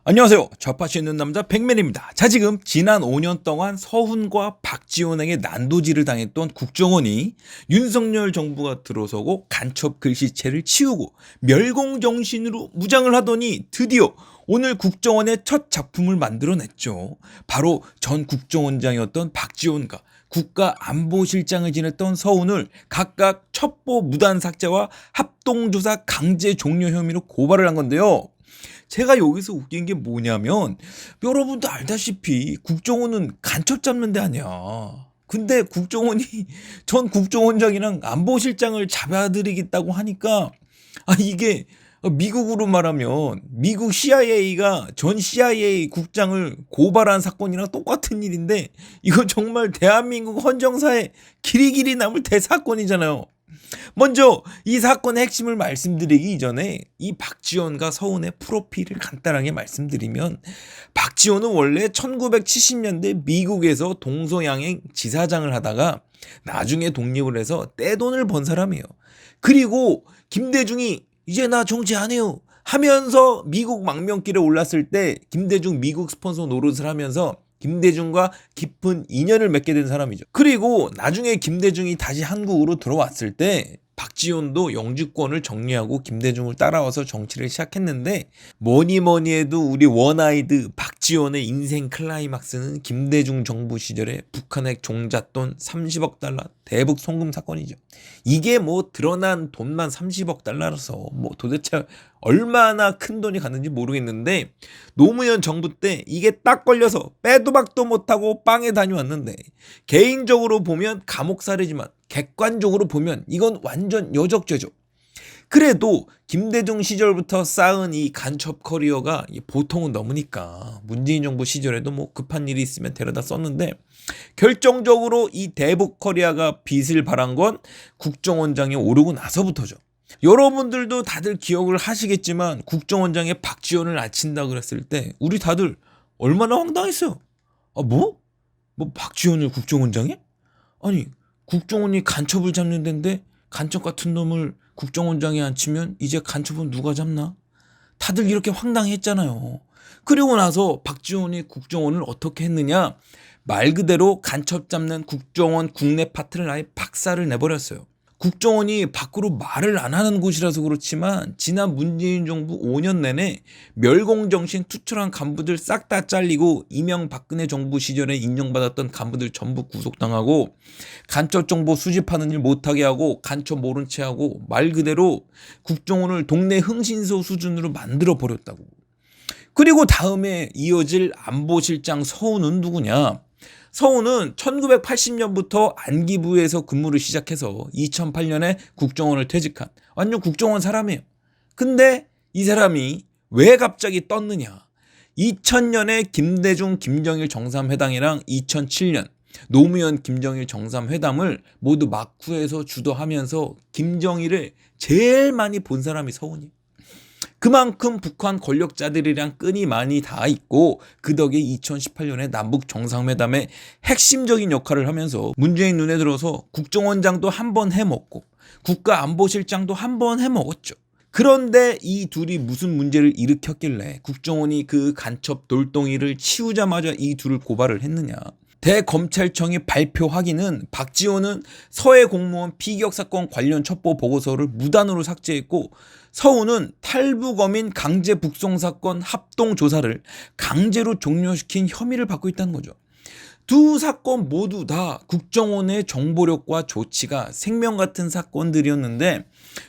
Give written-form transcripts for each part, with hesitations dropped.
안녕하세요. 좌파시 있는 남자 백맨입니다. 자, 지금 지난 5년 동안 서훈과 박지원에게 난도질을 당했던 국정원이 윤석열 정부가 들어서고 간첩 글씨체를 치우고 멸공정신으로 무장을 하더니 드디어 오늘 국정원의 첫 작품을 만들어냈죠. 바로 전 국정원장이었던 박지원과 국가안보실장을 지냈던 서훈을 각각 첩보 무단 삭제와 합동조사 강제 종료 혐의로 고발을 한 건데요. 제가 여기서 웃긴 게 뭐냐면 여러분도 알다시피 국정원은 간첩 잡는 데 아니야. 근데 국정원이 전 국정원장이랑 안보실장을 잡아들이겠다고 하니까 이게 미국으로 말하면 미국 CIA가 전 CIA 국장을 고발한 사건이랑 똑같은 일인데 이거 정말 대한민국 헌정사에 길이길이 남을 대사건이잖아요. 먼저 이 사건의 핵심을 말씀드리기 이전에 이 박지원과 서훈의 프로필을 간단하게 말씀드리면, 박지원은 원래 1970년대 미국에서 동서양행 지사장을 하다가 나중에 독립을 해서 떼돈을 번 사람이에요. 그리고 김대중이 이제 나 정치 안 해요 하면서 미국 망명길에 올랐을 때 김대중 미국 스폰서 노릇을 하면서 김대중과 깊은 인연을 맺게 된 사람이죠. 그리고 나중에 김대중이 다시 한국으로 들어왔을 때 박지원도 영주권을 정리하고 김대중을 따라와서 정치를 시작했는데, 뭐니 해도 우리 원아이드 박지원의 인생 클라이막스는 김대중 정부 시절에 북한의 종잣돈 30억 달러 대북 송금 사건이죠. 이게 뭐 드러난 돈만 30억 달러라서 뭐 도대체 얼마나 큰 돈이 갔는지 모르겠는데, 노무현 정부 때 이게 딱 걸려서 빼도 박도 못하고 빵에 다녀왔는데, 개인적으로 보면 감옥살이지만 객관적으로 보면 이건 완전 여적죄죠. 그래도 김대중 시절부터 쌓은 이 간첩 커리어가 보통은 넘으니까 문재인 정부 시절에도 뭐 급한 일이 있으면 데려다 썼는데, 결정적으로 이 대북 커리어가 빚을 발한 건 국정원장이 오르고 나서부터죠. 여러분들도 다들 기억을 하시겠지만 국정원장에 박지원을 앉힌다 그랬을 때 우리 다들 얼마나 황당했어요. 뭐? 뭐 박지원을 국정원장에? 아니, 국정원이 간첩을 잡는 데인데 간첩 같은 놈을 국정원장에 앉히면 이제 간첩은 누가 잡나? 다들 이렇게 황당했잖아요. 그리고 나서 박지원이 국정원을 어떻게 했느냐? 말 그대로 간첩 잡는 국정원 국내 파트를 아예 박살을 내버렸어요. 국정원이 밖으로 말을 안 하는 곳이라서 그렇지만 지난 문재인 정부 5년 내내 멸공정신 투철한 간부들 싹 다 잘리고, 이명박근혜 정부 시절에 인정받았던 간부들 전부 구속당하고, 간첩 정보 수집하는 일 못하게 하고 간첩 모른 채 하고, 말 그대로 국정원을 동네 흥신소 수준으로 만들어 버렸다고. 그리고 다음에 이어질 안보실장 서훈은 누구냐? 서훈은 1980년부터 안기부에서 근무를 시작해서 2008년에 국정원을 퇴직한 완전 국정원 사람이에요. 근데 이 사람이 왜 갑자기 떴느냐? 2000년에 김대중 김정일 정상회담이랑 2007년 노무현 김정일 정상회담을 모두 막후에서 주도하면서 김정일을 제일 많이 본 사람이 서훈이에요. 그만큼 북한 권력자들이랑 끈이 많이 닿아 있고, 그 덕에 2018년에 남북 정상회담에 핵심적인 역할을 하면서 문재인 눈에 들어서 국정원장도 한 번 해먹고 국가안보실장도 한 번 해먹었죠. 그런데 이 둘이 무슨 문제를 일으켰길래 국정원이 그 간첩 돌덩이를 치우자마자 이 둘을 고발을 했느냐? 대검찰청이 발표하기는 박지원은 서해 공무원 피격 사건 관련 첩보 보고서를 무단으로 삭제했고, 서훈은 탈북어민 강제 북송 사건 합동 조사를 강제로 종료시킨 혐의를 받고 있다는 거죠. 두 사건 모두 다 국정원의 정보력과 조치가 생명 같은 사건들이었는데,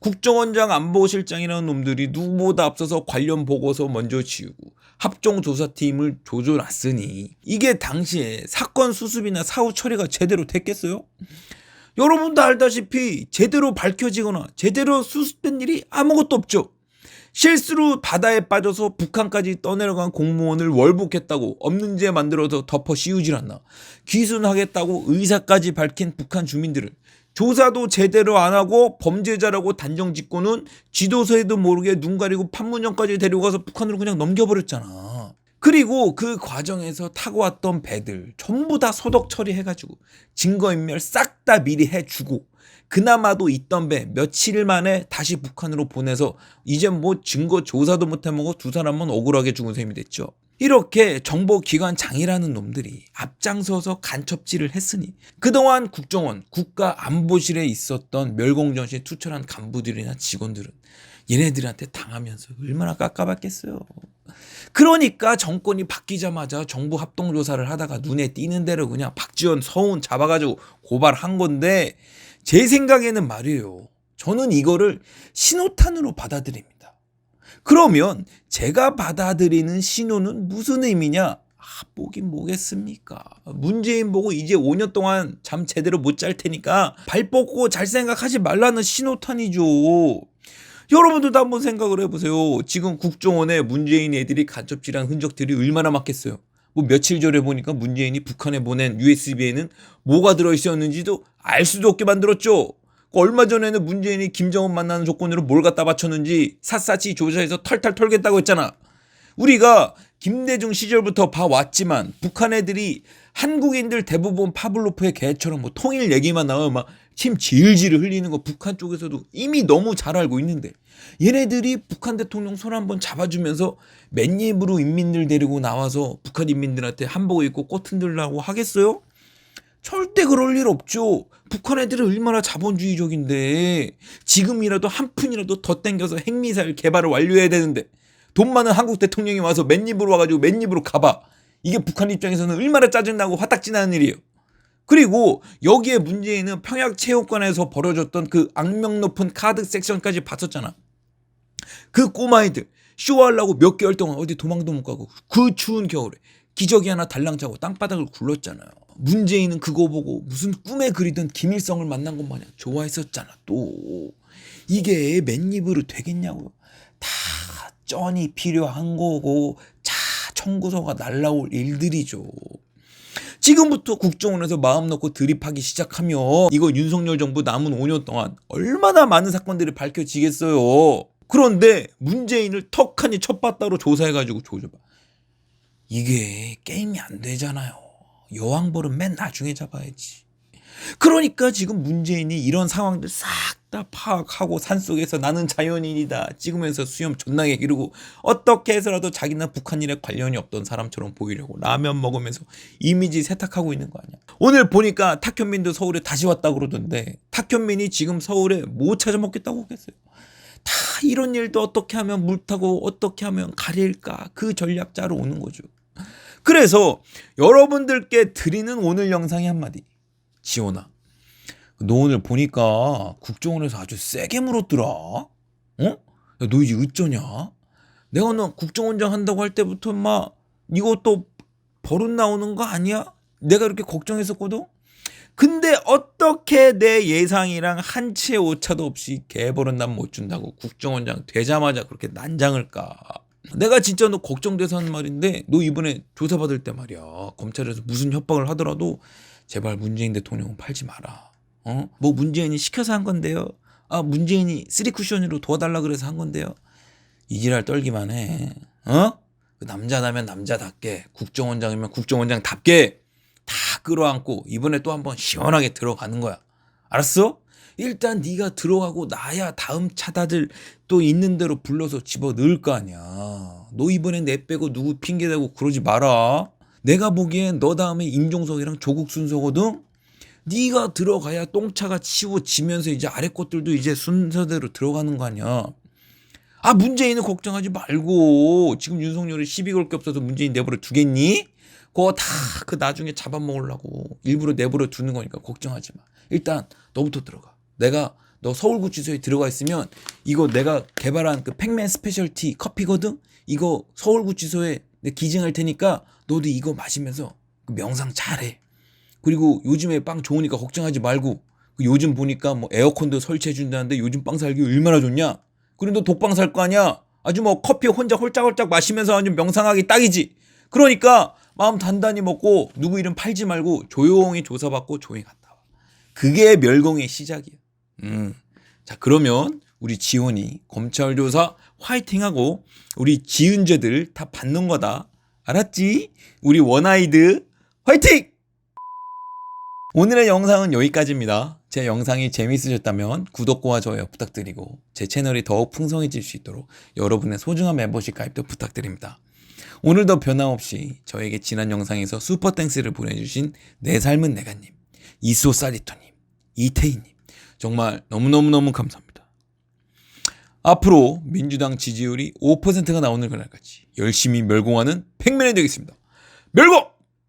국정원장 안보실장이라는 놈들이 누구보다 앞서서 관련 보고서 먼저 지우고 합동조사팀을 조져놨으니 이게 당시에 사건 수습이나 사후 처리가 제대로 됐겠어요? 여러분도 알다시피 제대로 밝혀지거나 제대로 수습된 일이 아무것도 없죠. 실수로 바다에 빠져서 북한까지 떠내려간 공무원을 월북했다고 없는 죄 만들어서 덮어 씌우질 않나. 귀순하겠다고 의사까지 밝힌 북한 주민들을 조사도 제대로 안 하고 범죄자라고 단정 짓고는 지도서에도 모르게 눈 가리고 판문점까지 데려가서 북한으로 그냥 넘겨버렸잖아. 그리고 그 과정에서 타고 왔던 배들 전부 다 소독 처리해가지고 증거인멸 싹 다 미리 해주고, 그나마도 있던 배 며칠 만에 다시 북한으로 보내서 이제 뭐 증거 조사도 못 해먹고 두 사람은 억울하게 죽은 셈이 됐죠. 이렇게 정보기관장이라는 놈들이 앞장서서 간첩질을 했으니 그동안 국정원, 국가안보실에 있었던 멸공전시에 투철한 간부들이나 직원들은 얘네들한테 당하면서 얼마나 깝깝했겠어요. 그러니까 정권이 바뀌자마자 정부 합동조사를 하다가 눈에 띄는 대로 그냥 박지원, 서훈 잡아가지고 고발한 건데 제 생각에는 말이에요. 저는 이거를 신호탄으로 받아들입니다. 그러면 제가 받아들이는 신호는 무슨 의미냐? 보긴 뭐겠습니까? 문재인 보고 이제 5년 동안 잠 제대로 못 잘 테니까 발 뻗고 잘 생각하지 말라는 신호탄이죠. 여러분들도 한번 생각을 해보세요. 지금 국정원에 문재인 애들이 간첩질한 흔적들이 얼마나 많겠어요. 뭐 며칠 전에 보니까 문재인이 북한에 보낸 USB에는 뭐가 들어있었는지도 알 수도 없게 만들었죠. 얼마 전에는 문재인이 김정은 만나는 조건으로 뭘 갖다 바쳤는지 샅샅이 조사해서 털털 털겠다고 했잖아. 우리가 김대중 시절부터 봐왔지만 북한 애들이 한국인들 대부분 파블로프의 개처럼 뭐 통일 얘기만 나오면 막 침 질질 흘리는 거 북한 쪽에서도 이미 너무 잘 알고 있는데 얘네들이 북한 대통령 손 한번 잡아주면서 맨입으로 인민들 데리고 나와서 북한 인민들한테 한복 입고 꽃 흔들라고 하겠어요? 절대 그럴 일 없죠. 북한 애들은 얼마나 자본주의적인데 지금이라도 한 푼이라도 더 땡겨서 핵미사일 개발을 완료해야 되는데 돈 많은 한국 대통령이 와서 맨입으로 와가지고 맨입으로 가봐. 이게 북한 입장에서는 얼마나 짜증나고 화딱지나는 일이에요. 그리고 여기에 문재인은 평양체육관에서 벌어졌던 그 악명 높은 카드 섹션까지 봤었잖아. 그 꼬마애들 쇼하려고 몇 개월 동안 어디 도망도 못 가고 그 추운 겨울에 기저귀 하나 달랑 차고 땅바닥을 굴렀잖아요. 문재인은 그거 보고 무슨 꿈에 그리던 김일성을 만난 것 마냥 좋아했었잖아. 또 이게 맨입으로 되겠냐고요. 다 쩐이 필요한 거고 자 청구서가 날라올 일들이죠. 지금부터 국정원에서 마음 놓고 드립하기 시작하면 이거 윤석열 정부 남은 5년 동안 얼마나 많은 사건들이 밝혀지겠어요. 그런데 문재인을 턱하니 첫바따로 조사해가지고 조져봐. 이게 게임이 안 되잖아요. 여왕벌은 맨 나중에 잡아야지. 그러니까 지금 문재인이 이런 상황들 싹 다 파악하고 산속에서 나는 자연인이다 찍으면서 수염 존나게 기르고 어떻게 해서라도 자기는 북한 일에 관련이 없던 사람처럼 보이려고 라면 먹으면서 이미지 세탁하고 있는 거 아니야. 오늘 보니까 탁현민도 서울에 다시 왔다 그러던데 탁현민이 지금 서울에 뭐 찾아 먹겠다고 하겠어요. 다 이런 일도 어떻게 하면 물타고 어떻게 하면 가릴까 그 전략 짜러 오는 거죠. 그래서 여러분들께 드리는 오늘 영상의 한마디. 지원아, 너 오늘 보니까 국정원에서 아주 세게 물었더라. 어? 야, 너 이제 어쩌냐? 내가 너 국정원장 한다고 할 때부터 막 이거 또 버릇 나오는 거 아니야? 내가 이렇게 걱정했었거든? 근데 어떻게 내 예상이랑 한 치의 오차도 없이 개버릇 난 못 준다고 국정원장 되자마자 그렇게 난장을 까. 내가 진짜 너 걱정돼서 하는 말인데 너 이번에 조사받을 때 말이야 검찰에서 무슨 협박을 하더라도 제발 문재인 대통령은 팔지 마라. 뭐 문재인이 시켜서 한 건데요. 문재인이 3쿠션으로 도와달라 그래서 한 건데요. 이 지랄 떨기만 해. 그 남자다면 남자답게 국정원장이면 국정원장답게 다 끌어안고 이번에 또 한번 시원하게 들어가는 거야. 알았어? 일단 네가 들어가고 나야 다음 차다들 또 있는 대로 불러서 집어넣을 거 아니야. 너 이번에 내 빼고 누구 핑계대고 그러지 마라. 내가 보기엔 너 다음에 임종석이랑 조국 순서거든. 네가 들어가야 똥차가 치워지면서 이제 아래 것들도 이제 순서대로 들어가는 거 아니야. 문재인은 걱정하지 말고 지금 윤석열이 시비 걸 게 없어서 문재인 내버려 두겠니? 그거 다 그 나중에 잡아먹으려고 일부러 내버려 두는 거니까 걱정하지 마. 일단 너부터 들어가. 내가 너 서울구치소에 들어가 있으면 이거 내가 개발한 그 팩맨 스페셜티 커피거든? 이거 서울구치소에 기증할 테니까 너도 이거 마시면서 명상 잘해. 그리고 요즘에 빵 좋으니까 걱정하지 말고 요즘 보니까 뭐 에어컨도 설치해 준다는데 요즘 빵 살기 얼마나 좋냐. 그리고 너 독방 살 거 아니야. 아주 뭐 커피 혼자 홀짝홀짝 마시면서 아주 명상하기 딱이지. 그러니까 마음 단단히 먹고 누구 이름 팔지 말고 조용히 조사받고 조용히 갔다 와. 그게 멸공의 시작이야. 자 그러면 우리 지원이 검찰 조사 화이팅하고 우리 지은재들 다 받는 거다. 알았지? 우리 원아이드 화이팅! 오늘의 영상은 여기까지입니다. 제 영상이 재미있으셨다면 구독과 좋아요 부탁드리고 제 채널이 더욱 풍성해질 수 있도록 여러분의 소중한 멤버십 가입도 부탁드립니다. 오늘도 변함없이 저에게 지난 영상에서 슈퍼땡스를 보내주신 내 삶은 내가님, 이소사리토님, 이태희님 정말 너무너무너무 감사합니다. 앞으로 민주당 지지율이 5%가 나오는 그날까지 열심히 멸공하는 팩맨이 되겠습니다. 멸공!